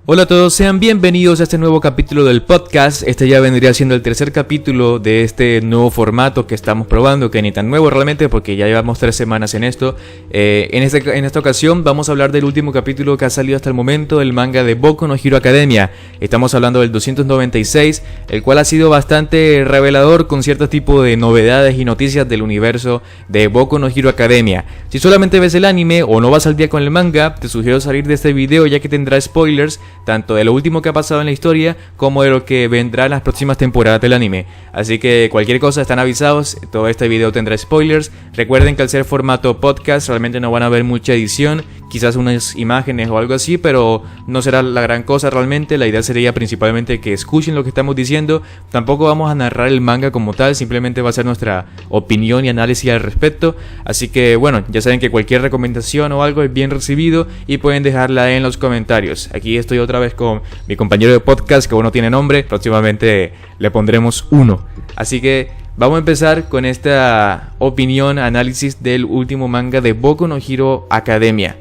Hola a todos, sean bienvenidos a este nuevo capítulo del podcast. Este ya vendría siendo el tercer capítulo de este nuevo formato que estamos probando, que ni tan nuevo realmente porque ya llevamos 3 semanas en esto. En esta ocasión vamos a hablar del último capítulo que ha salido hasta el momento del manga de Boku no Hero Academia. Estamos hablando del 296, el cual ha sido bastante revelador con cierto tipo de novedades y noticias del universo de Boku no Hero Academia. Si solamente ves el anime o no vas al día con el manga, te sugiero salir de este video ya que tendrá spoilers tanto de lo último que ha pasado en la historia como de lo que vendrá en las próximas temporadas del anime. Así que cualquier cosa están avisados, todo este video tendrá spoilers. Recuerden que al ser formato podcast realmente no van a ver mucha edición, quizás unas imágenes o algo así, pero no será la gran cosa realmente. La idea sería principalmente que escuchen lo que estamos diciendo. Tampoco vamos a narrar el manga como tal, simplemente va a ser nuestra opinión y análisis al respecto. Así que bueno, ya saben que cualquier recomendación o algo es bien recibido y pueden dejarla en los comentarios. Aquí estoy otra vez con mi compañero de podcast que aún no tiene nombre, próximamente le pondremos uno. Así que vamos a empezar con esta opinión, análisis del último manga de Boku no Hero Academia.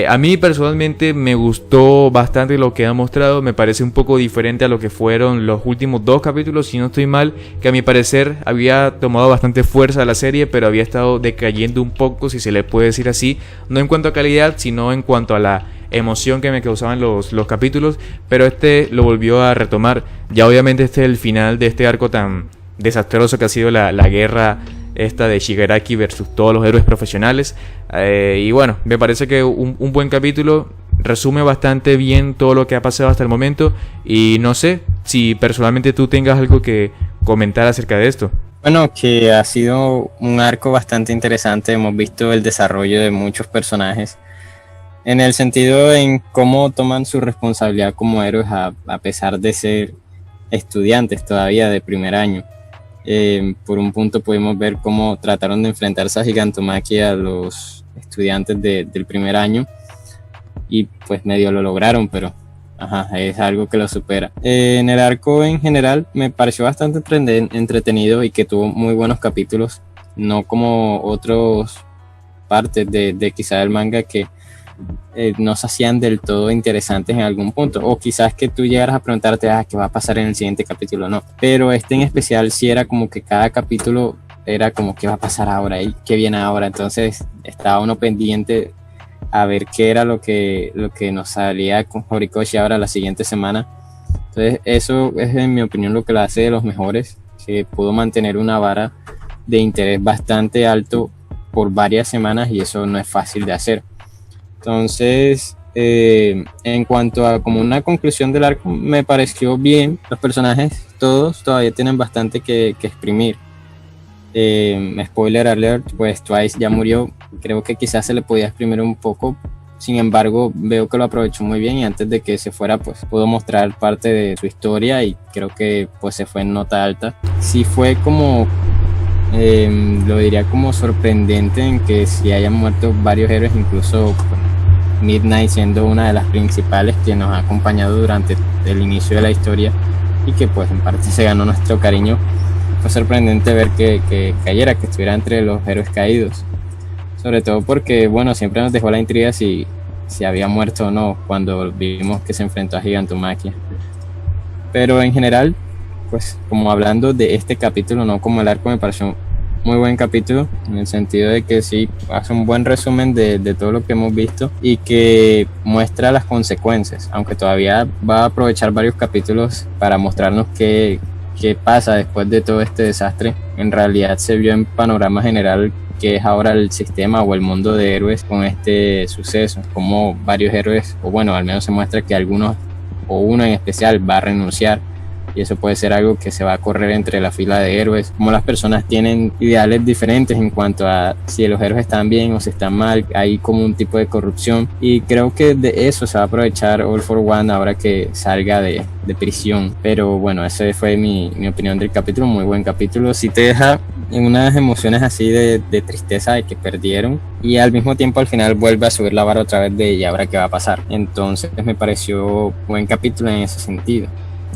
A mí personalmente me gustó bastante lo que ha mostrado, me parece un poco diferente a lo que fueron los últimos 2 capítulos, si no estoy mal, que a mi parecer había tomado bastante fuerza la serie, pero había estado decayendo un poco, si se le puede decir así, no en cuanto a calidad, sino en cuanto a la emoción que me causaban los capítulos, pero este lo volvió a retomar. Ya obviamente este es el final de este arco tan desastroso que ha sido la guerra esta de Shigaraki versus todos los héroes profesionales, y bueno, me parece que un buen capítulo, resume bastante bien todo lo que ha pasado hasta el momento, y no sé si personalmente tú tengas algo que comentar acerca de esto. Bueno, que ha sido un arco bastante interesante, hemos visto el desarrollo de muchos personajes, en el sentido en cómo toman su responsabilidad como héroes a pesar de ser estudiantes todavía de primer año. Por un punto pudimos ver cómo trataron de enfrentarse a Gigantomachia a los estudiantes del primer año y pues medio lo lograron, pero es algo que lo supera. En el arco en general me pareció bastante entretenido y que tuvo muy buenos capítulos, no como otras partes de quizá el manga que no se hacían del todo interesantes en algún punto, o quizás que tú llegaras a preguntarte qué va a pasar en el siguiente capítulo, no, pero este en especial sí era como que cada capítulo era como qué va a pasar ahora y qué viene ahora, entonces estaba uno pendiente a ver qué era lo que nos salía con Horikoshi ahora la siguiente semana. Entonces eso es en mi opinión lo que lo hace de los mejores, que pudo mantener una vara de interés bastante alto por varias semanas y eso no es fácil de hacer. Entonces, en cuanto a como una conclusión del arco, me pareció bien. Los personajes, todos todavía tienen bastante que exprimir. Spoiler alert, pues Twice ya murió. Creo que quizás se le podía exprimir un poco. Sin embargo, veo que lo aprovechó muy bien y antes de que se fuera, pues pudo mostrar parte de su historia y creo que pues se fue en nota alta. Sí fue como... lo diría como sorprendente en que si hayan muerto varios héroes, incluso Midnight siendo una de las principales que nos ha acompañado durante el inicio de la historia y que pues en parte se ganó nuestro cariño. Fue sorprendente ver que cayera, que estuviera entre los héroes caídos, sobre todo porque bueno, siempre nos dejó la intriga si había muerto o no cuando vimos que se enfrentó a Gigantomachia. Pero en general, pues como hablando de este capítulo, no como el arco, me pareció muy buen capítulo, en el sentido de que sí hace un buen resumen de todo lo que hemos visto y que muestra las consecuencias, aunque todavía va a aprovechar varios capítulos para mostrarnos qué pasa después de todo este desastre. En realidad se vio en panorama general que es ahora el sistema o el mundo de héroes con este suceso, como varios héroes, o bueno, al menos se muestra que algunos o uno en especial va a renunciar. Y eso puede ser algo que se va a correr entre la fila de héroes, como las personas tienen ideales diferentes en cuanto a si los héroes están bien o si están mal, hay como un tipo de corrupción y creo que de eso se va a aprovechar All for One ahora que salga de prisión. Pero bueno, esa fue mi opinión del capítulo, muy buen capítulo, sí te deja en unas emociones así de tristeza de que perdieron y al mismo tiempo al final vuelve a subir la vara otra vez de y ahora qué va a pasar. Entonces me pareció buen capítulo en ese sentido.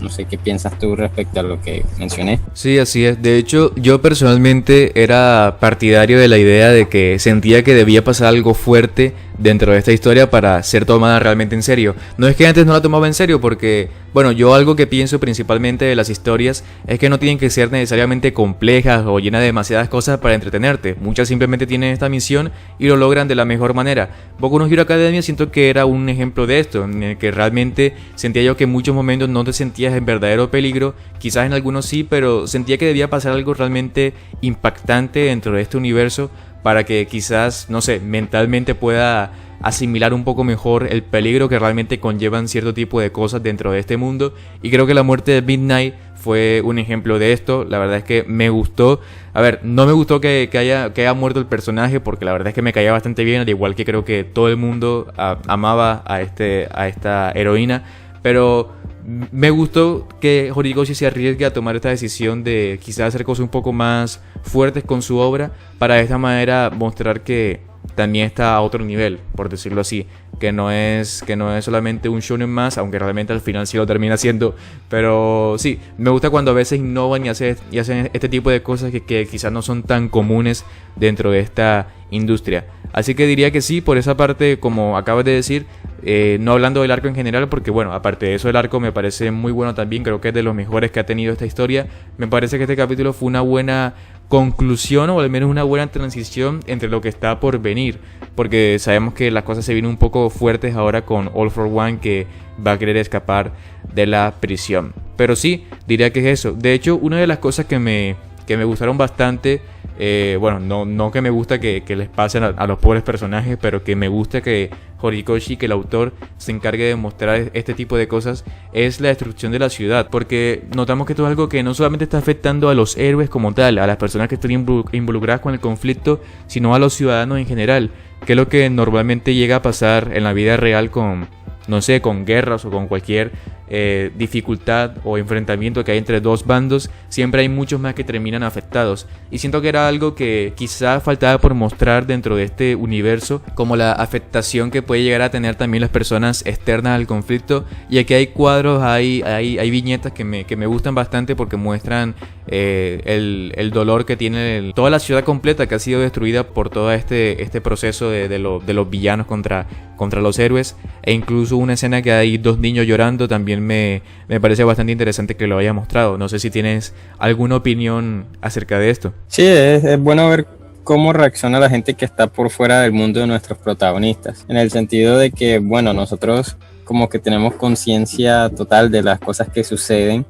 No sé qué piensas tú respecto a lo que mencioné. Sí, así es. De hecho, yo personalmente era partidario de la idea de que sentía que debía pasar algo fuerte dentro de esta historia para ser tomada realmente en serio. No es que antes no la tomaba en serio porque, bueno, yo algo que pienso principalmente de las historias es que no tienen que ser necesariamente complejas o llenas de demasiadas cosas para entretenerte. Muchas simplemente tienen esta misión y lo logran de la mejor manera. Boku no Hero Academia siento que era un ejemplo de esto, en el que realmente sentía yo que en muchos momentos no te sentías en verdadero peligro, quizás en algunos sí, pero sentía que debía pasar algo realmente impactante dentro de este universo para que quizás, no sé, mentalmente pueda asimilar un poco mejor el peligro que realmente conllevan cierto tipo de cosas dentro de este mundo. Y creo que la muerte de Midnight fue un ejemplo de esto. La verdad es que me gustó. A ver, no me gustó que haya muerto el personaje, porque la verdad es que me caía bastante bien, al igual que creo que todo el mundo amaba a esta heroína. Pero me gustó que Horikoshi se arriesgue a tomar esta decisión de quizás hacer cosas un poco más fuertes con su obra, para de esta manera mostrar que también está a otro nivel, por decirlo así, que no es solamente un shonen más, aunque realmente al final sí lo termina siendo. Pero sí, me gusta cuando a veces innovan y hacen este tipo de cosas que quizás no son tan comunes dentro de esta industria. Así que diría que sí, por esa parte, como acabas de decir, no hablando del arco en general, porque bueno, aparte de eso el arco me parece muy bueno también, creo que es de los mejores que ha tenido esta historia. Me parece que este capítulo fue una buena conclusión, o al menos una buena transición entre lo que está por venir, porque sabemos que las cosas se vienen un poco fuertes ahora con All for One, que va a querer escapar de la prisión. Pero sí, diría que es eso. De hecho, una de las cosas que me gustaron bastante, bueno, no que me gusta que les pasen a los pobres personajes, pero que me gusta que Horikoshi, que el autor, se encargue de mostrar este tipo de cosas, es la destrucción de la ciudad, porque notamos que esto es algo que no solamente está afectando a los héroes como tal, a las personas que están involucradas con el conflicto, sino a los ciudadanos en general, que es lo que normalmente llega a pasar en la vida real con, no sé, con guerras o con cualquier dificultad o enfrentamiento que hay entre dos bandos. Siempre hay muchos más que terminan afectados, y siento que era algo que quizás faltaba por mostrar dentro de este universo, como la afectación que puede llegar a tener también las personas externas al conflicto. Y aquí hay cuadros, hay viñetas que me gustan bastante, porque muestran el dolor que tiene toda la ciudad completa, que ha sido destruida por todo este proceso de los villanos contra los héroes, e incluso una escena que hay dos niños llorando también me parece bastante interesante que lo haya mostrado. No sé si tienes alguna opinión acerca de esto. Sí, es bueno ver cómo reacciona la gente que está por fuera del mundo de nuestros protagonistas, en el sentido de que, bueno, nosotros como que tenemos conciencia total de las cosas que suceden,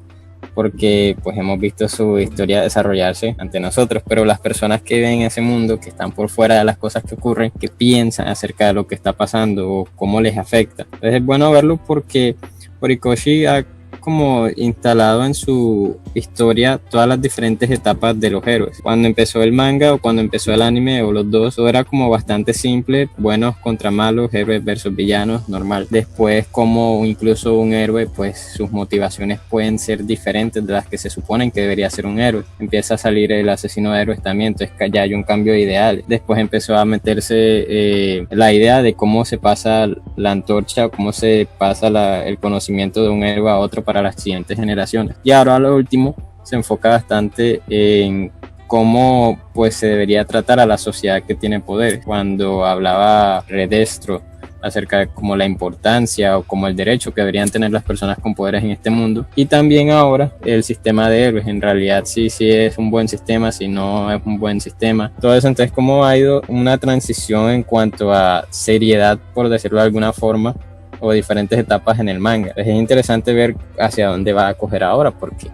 porque pues hemos visto su historia desarrollarse ante nosotros, pero las personas que ven ese mundo, que están por fuera de las cosas que ocurren, que piensan acerca de lo que está pasando o cómo les afecta. Entonces es bueno verlo, porque Horikoshi ha como instalado en su historia todas las diferentes etapas de los héroes. Cuando empezó el manga o cuando empezó el anime, o los dos, todo era como bastante simple: buenos contra malos, héroes versus villanos, normal. Después, como incluso un héroe, pues sus motivaciones pueden ser diferentes de las que se suponen que debería ser un héroe. Empieza a salir el asesino de héroes también, entonces ya hay un cambio de ideales. Después empezó a meterse la idea de cómo se pasa la antorcha, cómo se pasa el conocimiento de un héroe a otro para las siguientes generaciones. Y ahora lo último se enfoca bastante en cómo pues se debería tratar a la sociedad que tiene poder. Cuando hablaba Redestro acerca de como la importancia o como el derecho que deberían tener las personas con poderes en este mundo, y también ahora el sistema de héroes, en realidad sí es un buen sistema, si no es un buen sistema, todo eso. Entonces, cómo ha ido una transición en cuanto a seriedad, por decirlo de alguna forma, o diferentes etapas en el manga. Es interesante ver hacia dónde va a coger ahora, porque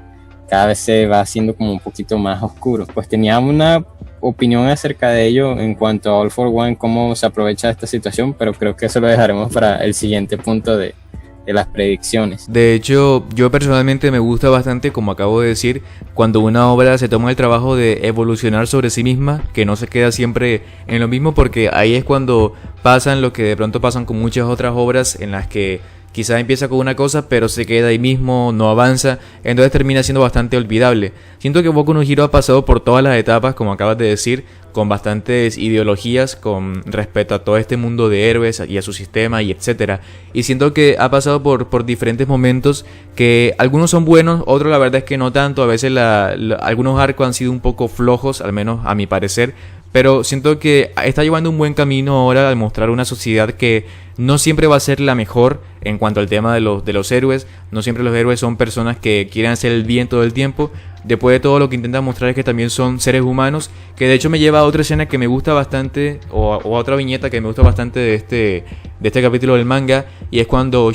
cada vez se va haciendo como un poquito más oscuro. Pues tenía una opinión acerca de ello en cuanto a All for One, cómo se aprovecha de esta situación, pero creo que eso lo dejaremos para el siguiente punto de las predicciones. De hecho, yo personalmente me gusta bastante, como acabo de decir, cuando una obra se toma el trabajo de evolucionar sobre sí misma, que no se queda siempre en lo mismo, porque ahí es cuando pasan lo que de pronto pasan con muchas otras obras, en las que quizás empieza con una cosa pero se queda ahí mismo, no avanza, entonces termina siendo bastante olvidable. Siento que Boku no Hero ha pasado por todas las etapas, como acabas de decir, con bastantes ideologías con respecto a todo este mundo de héroes y a su sistema y etcétera. Y siento que ha pasado por diferentes momentos, que algunos son buenos, otros la verdad es que no tanto. A veces algunos arcos han sido un poco flojos, al menos a mi parecer, pero siento que está llevando un buen camino ahora al mostrar una sociedad que no siempre va a ser la mejor en cuanto al tema de los héroes. No siempre los héroes son personas que quieren hacer el bien todo el tiempo. Después de todo, lo que intenta mostrar es que también son seres humanos, que de hecho me lleva a otra escena que me gusta bastante, o a otra viñeta que me gusta bastante de este capítulo del manga, y es cuando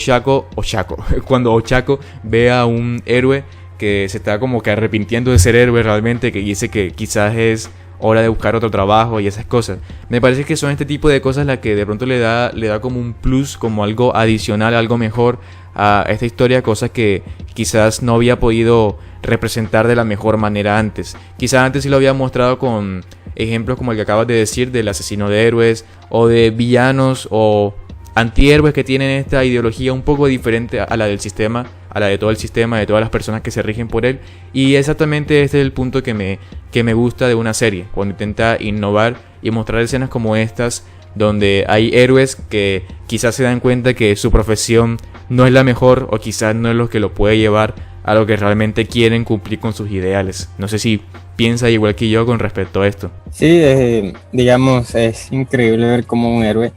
cuando Ochako ve a un héroe que se está como que arrepintiendo de ser héroe realmente, que dice que quizás es hora de buscar otro trabajo y esas cosas. Me parece que son este tipo de cosas las que de pronto le da como un plus, como algo adicional, algo mejor a esta historia, cosas que quizás no había podido representar de la mejor manera antes. Quizás antes sí lo había mostrado con ejemplos como el que acabas de decir del asesino de héroes, o de villanos o antihéroes que tienen esta ideología un poco diferente a la del sistema, a la de todo el sistema, de todas las personas que se rigen por él. Y exactamente este es el punto que me gusta de una serie, cuando intenta innovar y mostrar escenas como estas, donde hay héroes que quizás se dan cuenta que su profesión no es la mejor, o quizás no es lo que lo puede llevar a lo que realmente quieren cumplir con sus ideales. No sé si piensa igual que yo con respecto a esto. Sí, digamos, es increíble ver cómo un héroe,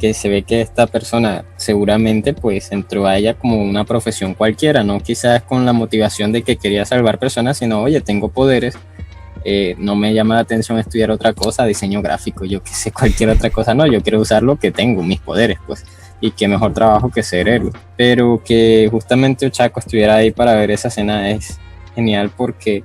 que se ve que esta persona seguramente pues entró a ella como una profesión cualquiera, no quizás con la motivación de que quería salvar personas, sino oye, tengo poderes, no me llama la atención estudiar otra cosa, diseño gráfico, yo que sé, cualquier otra cosa, no, yo quiero usar lo que tengo, mis poderes, pues, y qué mejor trabajo que ser héroe. Pero que justamente Ochako estuviera ahí para ver esa escena es genial, porque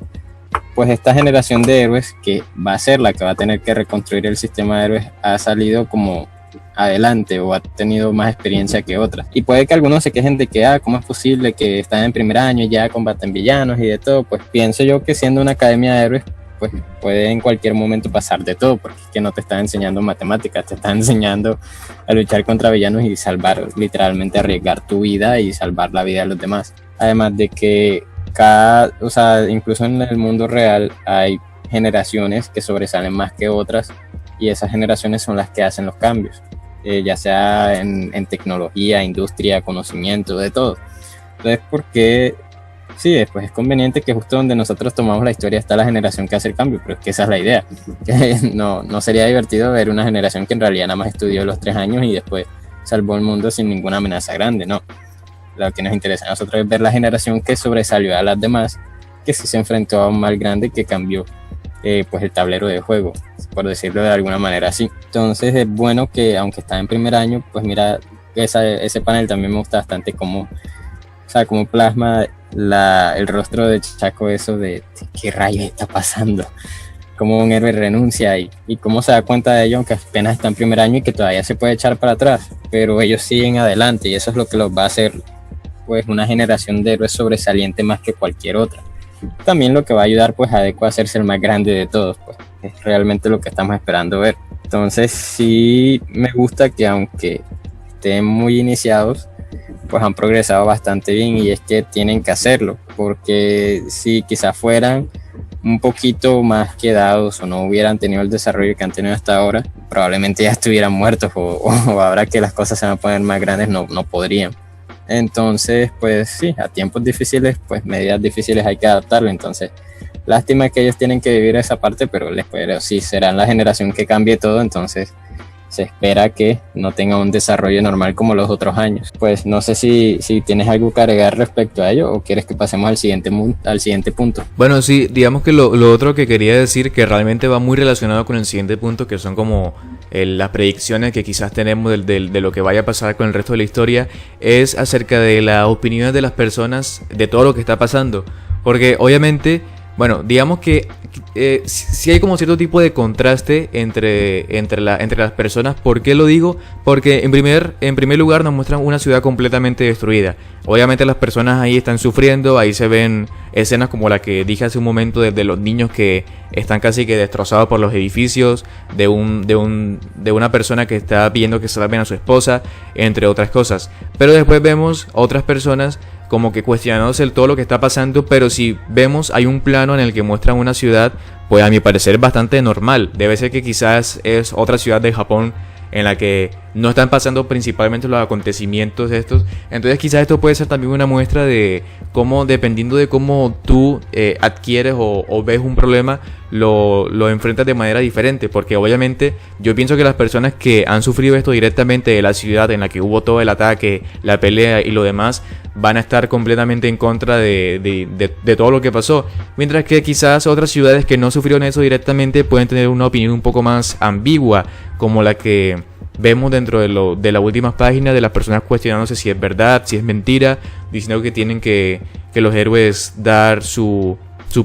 pues esta generación de héroes, que va a ser la que va a tener que reconstruir el sistema de héroes, ha salido como adelante o ha tenido más experiencia que otras. Y puede que algunos se quejen de que, ¿cómo es posible que están en primer año y ya combaten villanos y de todo? Pues pienso yo que siendo una academia de héroes, pues puede en cualquier momento pasar de todo, porque es que no te están enseñando matemáticas, te están enseñando a luchar contra villanos y salvar, literalmente arriesgar tu vida y salvar la vida de los demás. Además de que incluso en el mundo real hay generaciones que sobresalen más que otras, y esas generaciones son las que hacen los cambios, ya sea en tecnología, industria, conocimiento, de todo. Entonces, porque sí, después es conveniente que justo donde nosotros tomamos la historia está la generación que hace el cambio, pero es que esa es la idea. No sería divertido ver una generación que en realidad nada más estudió los 3 años y después salvó el mundo sin ninguna amenaza grande, no. Lo que nos interesa a nosotros es ver la generación que sobresalió a las demás, que sí se enfrentó a un mal grande que cambió pues el tablero de juego, por decirlo de alguna manera así. Entonces es bueno que, aunque está en primer año, pues mira, ese panel también me gusta bastante cómo plasma el rostro de Chaco, eso de qué rayos está pasando, cómo un héroe renuncia y cómo se da cuenta de ello, aunque apenas está en primer año y que todavía se puede echar para atrás, pero ellos siguen adelante, y eso es lo que los va a hacer pues una generación de héroes sobresaliente más que cualquier otra. También lo que va a ayudar pues a Deku a hacerse el más grande de todos, pues es realmente lo que estamos esperando ver. Entonces sí me gusta que, aunque estén muy iniciados, pues han progresado bastante bien, y es que tienen que hacerlo, porque si quizás fueran un poquito más quedados o no hubieran tenido el desarrollo que han tenido hasta ahora, probablemente ya estuvieran muertos, o ahora que las cosas se van a poner más grandes no podrían. Entonces, pues sí, a tiempos difíciles, pues medidas difíciles hay que adaptarlo. Entonces, lástima que ellos tienen que vivir esa parte, pero sí serán la generación que cambie todo, entonces se espera que no tenga un desarrollo normal como los otros años. Pues no sé si tienes algo que agregar respecto a ello, o quieres que pasemos al siguiente punto. Bueno, sí, digamos que lo otro que quería decir, que realmente va muy relacionado con el siguiente punto, que son como las predicciones que quizás tenemos de lo que vaya a pasar con el resto de la historia, es acerca de las opiniones de las personas de todo lo que está pasando. Porque obviamente, bueno, digamos que sí hay como cierto tipo de contraste entre las personas. ¿Por qué lo digo? Porque en primer lugar nos muestran una ciudad completamente destruida. Obviamente las personas ahí están sufriendo, ahí se ven escenas como la que dije hace un momento de los niños que están casi que destrozados por los edificios, de una persona que está pidiendo que salven a su esposa, entre otras cosas. Pero después vemos otras personas como que cuestionándose todo lo que está pasando, pero si vemos, hay un plano en el que muestran una ciudad, pues a mi parecer bastante normal. Debe ser que quizás es otra ciudad de Japón en la que no están pasando principalmente los acontecimientos estos. Entonces quizás esto puede ser también una muestra de cómo, dependiendo de cómo tú adquieres o ves un problema, lo enfrentas de manera diferente. Porque obviamente yo pienso que las personas que han sufrido esto directamente de la ciudad en la que hubo todo el ataque, la pelea y lo demás, van a estar completamente en contra de todo lo que pasó. Mientras que quizás otras ciudades que no sufrieron eso directamente pueden tener una opinión un poco más ambigua, como la que vemos dentro de las últimas páginas de las personas cuestionándose si es verdad, si es mentira, diciendo que tienen que los héroes dar su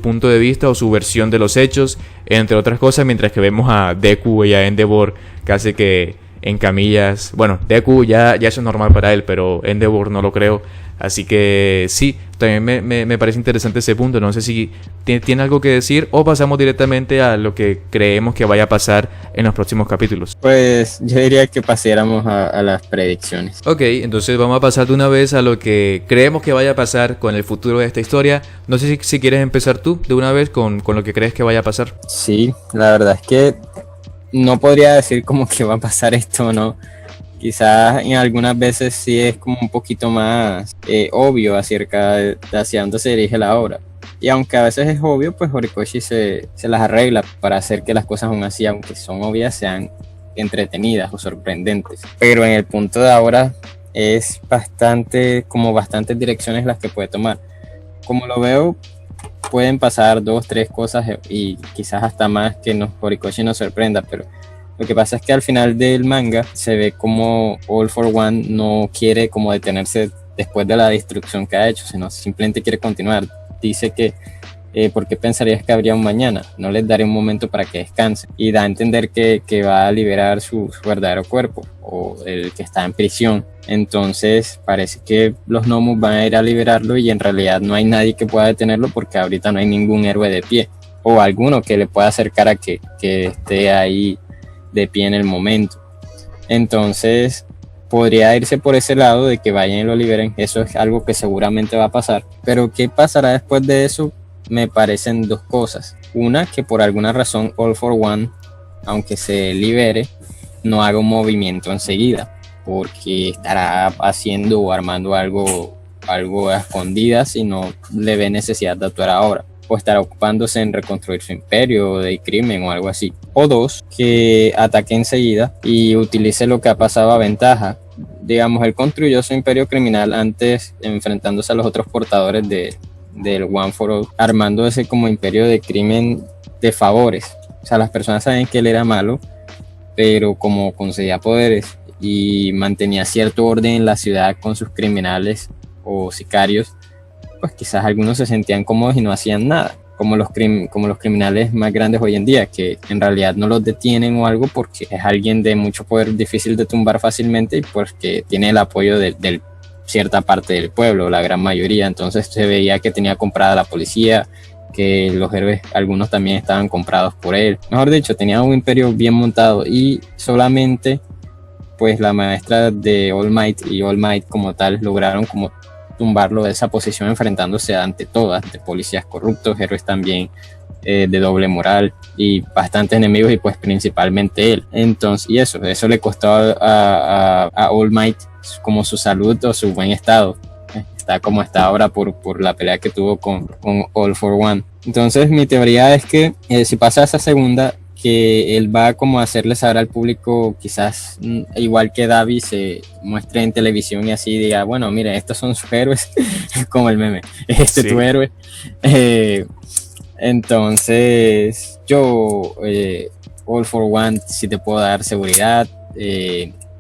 punto de vista o su versión de los hechos, entre otras cosas, mientras que vemos a Deku y a Endeavor casi que en camillas. Bueno, Deku ya eso es normal para él, pero Endeavor no lo creo. Así que sí, también me parece interesante ese punto. No sé si tiene algo que decir o pasamos directamente a lo que creemos que vaya a pasar en los próximos capítulos. Pues yo diría que pasáramos a las predicciones. Ok, entonces vamos a pasar de una vez a lo que creemos que vaya a pasar con el futuro de esta historia. No sé si quieres empezar tú de una vez con lo que crees que vaya a pasar. Sí, la verdad es que no podría decir como que va a pasar esto o no. Quizás en algunas veces sí es como un poquito más obvio acerca de hacia dónde se dirige la obra. Y aunque a veces es obvio, pues Horikoshi se las arregla para hacer que las cosas aún así, aunque son obvias, sean entretenidas o sorprendentes. Pero en el punto de ahora es bastantes direcciones las que puede tomar. Como lo veo, pueden pasar 2, 3 cosas y quizás hasta más que Horikoshi nos sorprenda, pero lo que pasa es que al final del manga se ve como All for One no quiere como detenerse después de la destrucción que ha hecho, sino simplemente quiere continuar. Dice que ¿por qué pensarías que habría un mañana? No les daré un momento para que descansen. Y da a entender que va a liberar su verdadero cuerpo, o el que está en prisión. Entonces parece que los Nomus van a ir a liberarlo y en realidad no hay nadie que pueda detenerlo porque ahorita no hay ningún héroe de pie, o alguno que le pueda acercar a que esté ahí de pie en el momento. Entonces podría irse por ese lado de que vayan y lo liberen. Eso es algo que seguramente va a pasar, pero ¿qué pasará después de eso? Me parecen 2 cosas. Una, que por alguna razón All for One, aunque se libere, no haga un movimiento enseguida, porque estará haciendo o armando algo a escondidas y no le ve necesidad de actuar ahora, o estará ocupándose en reconstruir su imperio de crimen o algo así. O 2, que ataque enseguida y utilice lo que ha pasado a ventaja. Digamos, él construyó su imperio criminal antes, enfrentándose a los otros portadores del One for All, armando ese como imperio de crimen de favores. O sea, las personas saben que él era malo, pero como concedía poderes y mantenía cierto orden en la ciudad con sus criminales o sicarios, pues quizás algunos se sentían cómodos y no hacían nada, como los criminales más grandes hoy en día, que en realidad no los detienen o algo porque es alguien de mucho poder, difícil de tumbar fácilmente, y porque tiene el apoyo de cierta parte del pueblo, la gran mayoría. Entonces se veía que tenía comprada la policía, que los héroes, algunos también estaban comprados por él. Mejor dicho, tenía un imperio bien montado, y solamente pues la maestra de All Might y All Might como tal lograron como tumbarlo de esa posición, enfrentándose ante policías corruptos, héroes también de doble moral y bastantes enemigos, y pues principalmente él. Entonces, y eso le costó a All Might como su salud o su buen estado. Está como está ahora por la pelea que tuvo con All for One. Entonces mi teoría es que si pasa esa segunda, que él va como a hacerle saber al público, quizás igual que Davi se muestre en televisión y así diga, bueno, mira, estos son sus héroes, como el meme, este es tu héroe. Entonces yo, All for One, sí te puedo dar seguridad,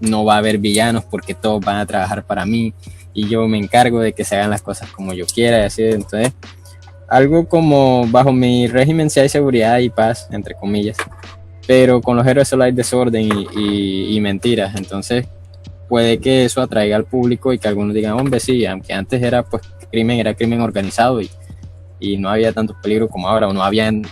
no va a haber villanos porque todos van a trabajar para mí y yo me encargo de que se hagan las cosas como yo quiera, y así. Entonces algo como bajo mi régimen sí hay seguridad y paz, entre comillas, pero con los héroes solo hay desorden y mentiras. Entonces puede que eso atraiga al público y que algunos digan, hombre, sí, aunque antes era crimen organizado y no había tanto peligro como ahora, o no habían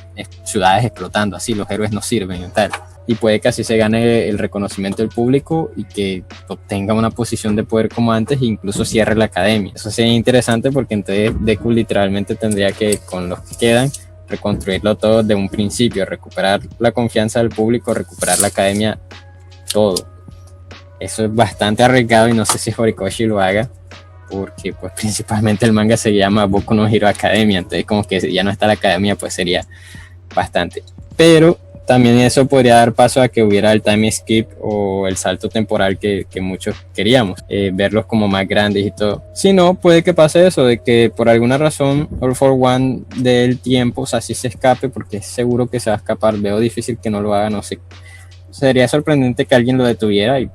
ciudades explotando, así los héroes no sirven y tal. Y puede que así se gane el reconocimiento del público y que obtenga una posición de poder como antes e incluso cierre la academia. Eso sería interesante porque entonces Deku literalmente tendría que, con los que quedan, reconstruirlo todo de un principio, recuperar la confianza del público, recuperar la academia, todo. Eso es bastante arriesgado y no sé si Horikoshi lo haga, porque pues principalmente el manga se llama Boku no Hero Academia, entonces como que si ya no está la academia pues sería bastante. Pero también eso podría dar paso a que hubiera el time skip o el salto temporal que muchos queríamos, verlos como más grandes y todo. Si no, puede que pase eso, de que por alguna razón All for One del tiempo, o sea, si se escape, porque es seguro que se va a escapar, veo difícil que no lo haga, no sé. Sería sorprendente que alguien lo detuviera y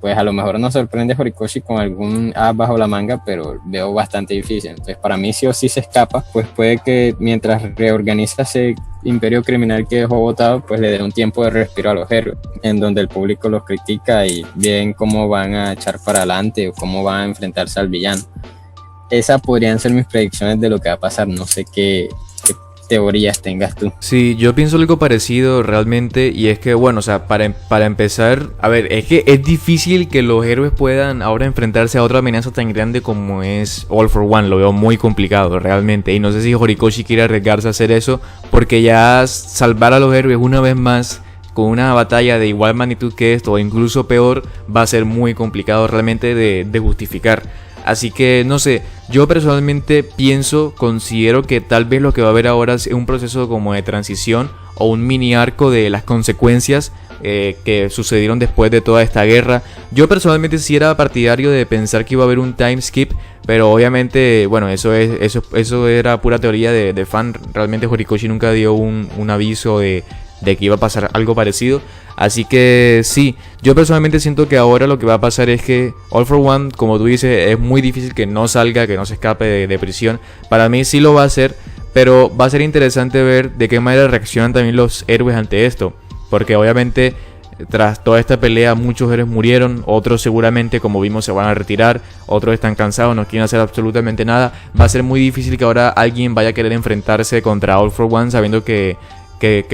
pues a lo mejor nos sorprende Horikoshi con algún as bajo la manga, pero veo bastante difícil. Entonces para mí sí o sí se escapa, pues puede que mientras reorganiza ese imperio criminal que dejó botado, pues le dé un tiempo de respiro a los héroes, en donde el público los critica y ven cómo van a echar para adelante o cómo van a enfrentarse al villano. Esas podrían ser mis predicciones de lo que va a pasar, no sé qué teorías tengas tú. Sí, yo pienso algo parecido realmente, y es que, bueno, o sea, para empezar, a ver, es que es difícil que los héroes puedan ahora enfrentarse a otra amenaza tan grande como es All for One, lo veo muy complicado realmente, y no sé si Horikoshi quiere arriesgarse a hacer eso, porque ya salvar a los héroes una vez más con una batalla de igual magnitud que esto, o incluso peor, va a ser muy complicado realmente de justificar. Así que no sé, yo personalmente considero que tal vez lo que va a haber ahora es un proceso como de transición o un mini arco de las consecuencias que sucedieron después de toda esta guerra. Yo personalmente sí era partidario de pensar que iba a haber un time skip, pero obviamente, bueno, eso era pura teoría de fan. Realmente Horikoshi nunca dio un aviso de que iba a pasar algo parecido. Así que sí, yo personalmente siento que ahora lo que va a pasar es que All for One, como tú dices, es muy difícil que no salga, que no se escape de prisión. Para mí sí lo va a hacer, pero va a ser interesante ver de qué manera reaccionan también los héroes ante esto. Porque obviamente tras toda esta pelea muchos héroes murieron, otros seguramente, como vimos, se van a retirar, otros están cansados, no quieren hacer absolutamente nada. Va a ser muy difícil que ahora alguien vaya a querer enfrentarse contra All for One sabiendo que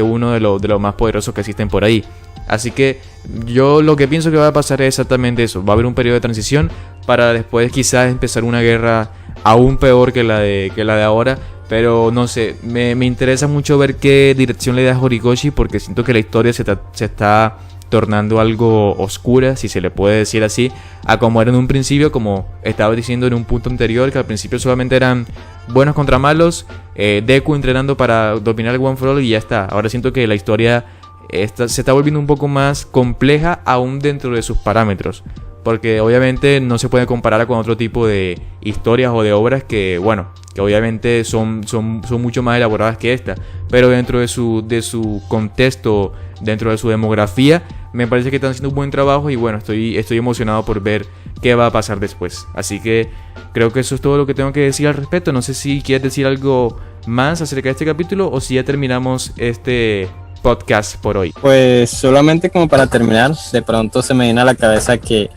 uno de los más poderosos que existen por ahí. Así que yo lo que pienso que va a pasar es exactamente eso. Va a haber un periodo de transición para después quizás empezar una guerra aún peor que la de ahora. Pero no sé, me interesa mucho ver qué dirección le da Horikoshi, porque siento que la historia se está tornando algo oscura, si se le puede decir así, a como era en un principio, como estaba diciendo en un punto anterior, que al principio solamente eran buenos contra malos, Deku entrenando para dominar el One for All y ya está. Ahora siento que la historia se está volviendo un poco más compleja aún dentro de sus parámetros, porque obviamente no se puede comparar con otro tipo de historias o de obras que, bueno, que obviamente son mucho más elaboradas que esta, pero dentro de su contexto, dentro de su demografía, me parece que están haciendo un buen trabajo y bueno, estoy emocionado por ver qué va a pasar después. Así que creo que eso es todo lo que tengo que decir al respecto. No sé si quieres decir algo más acerca de este capítulo o si ya terminamos este podcast por hoy. Pues solamente como para terminar, de pronto se me viene a la cabeza que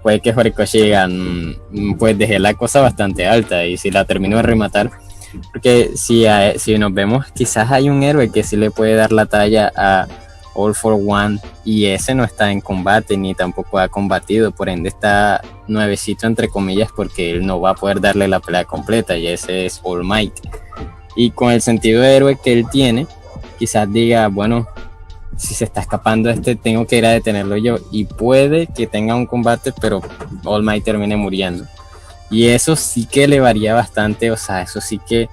puede que Horikoshi pues dejé la cosa bastante alta y si la termino de rematar, porque si nos vemos, quizás hay un héroe que sí le puede dar la talla a All for One y ese no está en combate ni tampoco ha combatido, por ende está nuevecito entre comillas porque él no va a poder darle la pelea completa y ese es All Might. Y con el sentido de héroe que él tiene, quizás diga, bueno, si se está escapando tengo que ir a detenerlo yo, y puede que tenga un combate pero All Might termine muriendo y eso sí que elevaría bastante, o sea, eso sí que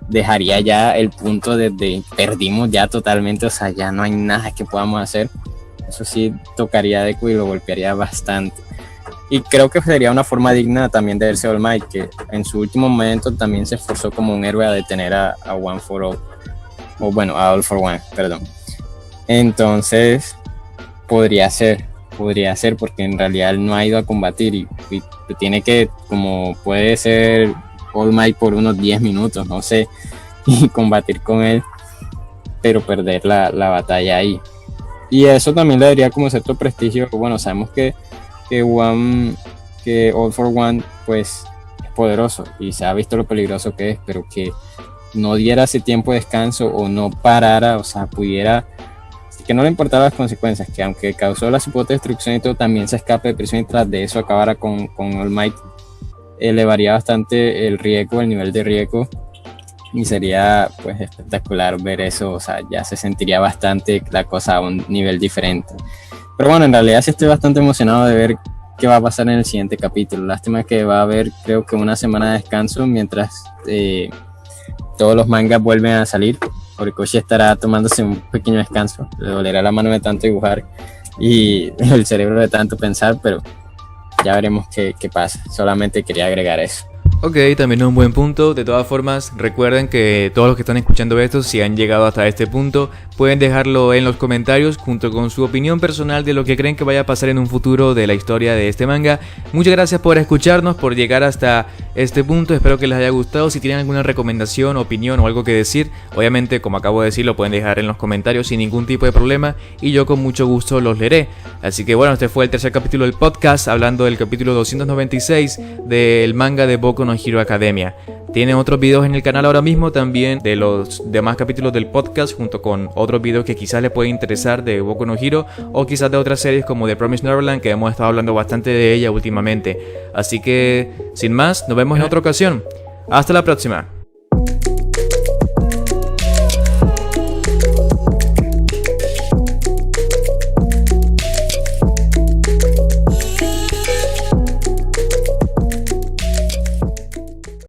dejaría ya el punto de perdimos ya totalmente, o sea, ya no hay nada que podamos hacer. Eso sí tocaría a Deku y lo golpearía bastante. Y creo que sería una forma digna también de verse All Might, que en su último momento también se esforzó como un héroe a detener a One for All, o bueno, a All for One, perdón. Entonces podría ser porque en realidad él no ha ido a combatir y tiene que, como puede ser All Might por unos 10 minutos, no sé, y combatir con él, pero perder la batalla ahí. Y eso también le daría como cierto prestigio. Bueno, sabemos que All for One pues es poderoso y se ha visto lo peligroso que es, pero que no diera ese tiempo de descanso o no parara, o sea, pudiera, que no le importara las consecuencias, que aunque causó la supuesta destrucción y todo, también se escape de prisión y tras de eso acabara con All Might, elevaría bastante el nivel de riesgo y sería pues espectacular ver eso, o sea, ya se sentiría bastante la cosa a un nivel diferente. Pero bueno, en realidad sí estoy bastante emocionado de ver qué va a pasar en el siguiente capítulo. Lástima que va a haber, creo que una semana de descanso mientras todos los mangas vuelven a salir. Horikoshi estará tomándose un pequeño descanso, le dolerá la mano de tanto dibujar y el cerebro de tanto pensar, pero ya veremos qué pasa. Solamente quería agregar eso. Ok, también es un buen punto. De todas formas, recuerden que todos los que están escuchando esto, si han llegado hasta este punto, pueden dejarlo en los comentarios junto con su opinión personal de lo que creen que vaya a pasar en un futuro de la historia de este manga. Muchas gracias por escucharnos, por llegar hasta este punto. Espero que les haya gustado. Si tienen alguna recomendación, opinión o algo que decir, obviamente, como acabo de decir, lo pueden dejar en los comentarios sin ningún tipo de problema y yo con mucho gusto los leeré. Así que bueno, este fue el tercer capítulo del podcast, hablando del capítulo 296 del manga de Boku no Hero Academia. Tienen otros videos en el canal ahora mismo también de los demás capítulos del podcast, junto con otros videos que quizás les pueden interesar de Boku no Hero o quizás de otras series como The Promised Neverland, que hemos estado hablando bastante de ella últimamente. Así que sin más, nos vemos en otra ocasión. Hasta la próxima.